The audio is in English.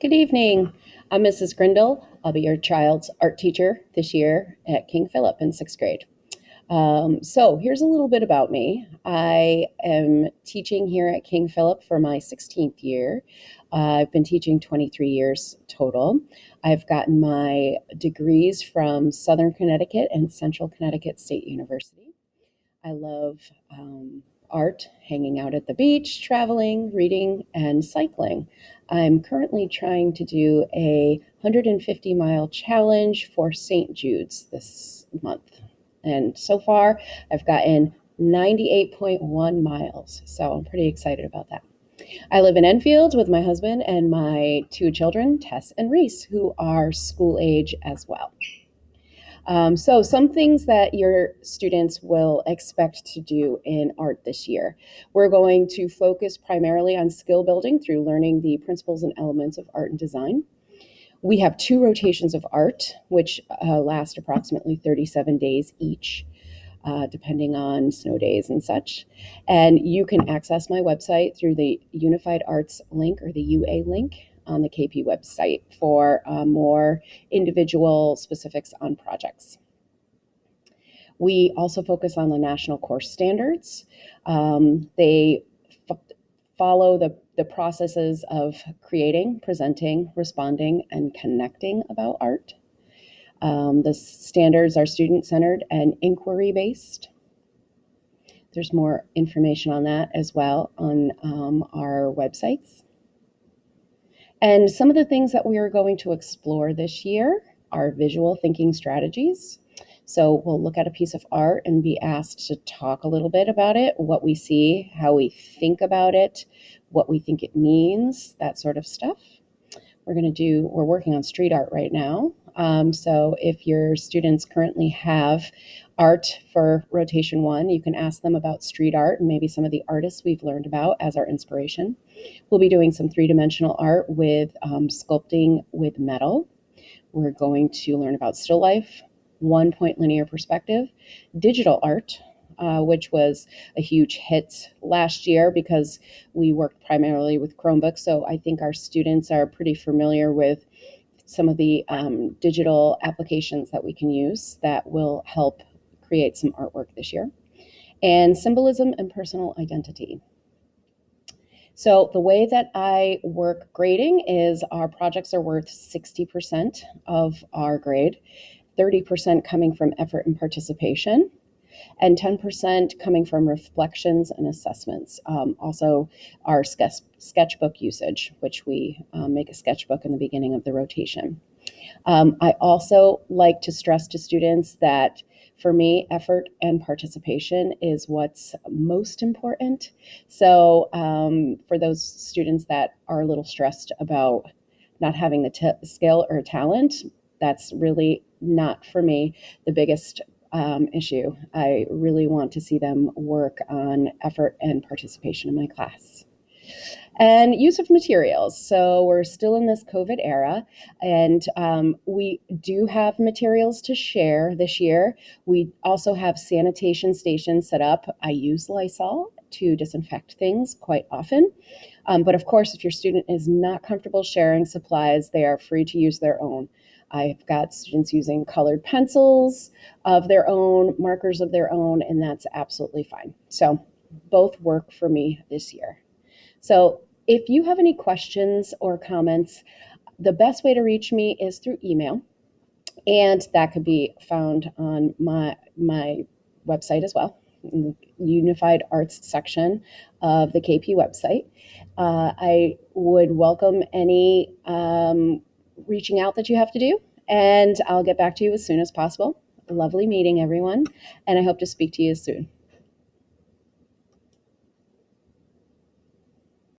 Good evening. I'm Mrs. Grindle. I'll be your child's art teacher this year at King Philip in sixth grade. So here's a little bit about me. I am teaching here at King Philip for my 16th year. I've been teaching 23 years total. I've gotten my degrees from Southern Connecticut and Central Connecticut State University. I love art, hanging out at the beach, traveling, reading, and cycling. I'm currently trying to do a 150-mile challenge for St. Jude's this month. And so far, I've gotten 98.1 miles. So I'm pretty excited about that. I live in Enfield with my husband and my two children, Tess and Reese, who are school age as well. So some things that your students will expect to do in art this year. We're going to focus primarily on skill building through learning the principles and elements of art and design. We have 2 rotations of art, which last approximately 37 days each, depending on snow days and such. And you can access my website through the Unified Arts link or the UA link on the KP website for more individual specifics on projects. We also focus on the national course standards. They follow the processes of creating, presenting, responding, and connecting about art. The standards are student-centered and inquiry-based. There's more information on that as well on our websites. And some of the things that we are going to explore this year are visual thinking strategies. So we'll look at a piece of art and be asked to talk a little bit about it, what we see, how we think about it, what we think it means, that sort of stuff. We're working on street art right now. So if your students currently have art for rotation 1, you can ask them about street art and maybe some of the artists we've learned about as our inspiration. We'll be doing some 3-dimensional art with sculpting with metal. We're going to learn about still life, 1-point linear perspective, digital art, which was a huge hit last year because we worked primarily with Chromebooks. So I think our students are pretty familiar with some of the digital applications that we can use that will help create some artwork this year. And symbolism and personal identity. So the way that I work grading is our projects are worth 60% of our grade, 30% coming from effort and participation, and 10% coming from reflections and assessments. Also, our sketchbook usage, which we make a sketchbook in the beginning of the rotation. I also like to stress to students that for me, effort and participation is what's most important. So for those students that are a little stressed about not having the skill or talent, that's really not for me the biggest issue. I really want to see them work on effort and participation in my class. And use of materials. So we're still in this COVID era, and we do have materials to share this year. We also have sanitation stations set up. I use Lysol to disinfect things quite often. But of course, if your student is not comfortable sharing supplies, they are free to use their own. I've got students using colored pencils of their own, markers of their own, and that's absolutely fine. So both work for me this year. So if you have any questions or comments, the best way to reach me is through email, and that could be found on my website as well, in the Unified Arts section of the KP website. I would welcome any reaching out that you have to do, and I'll get back to you as soon as possible. Lovely meeting everyone, and I hope to speak to you soon.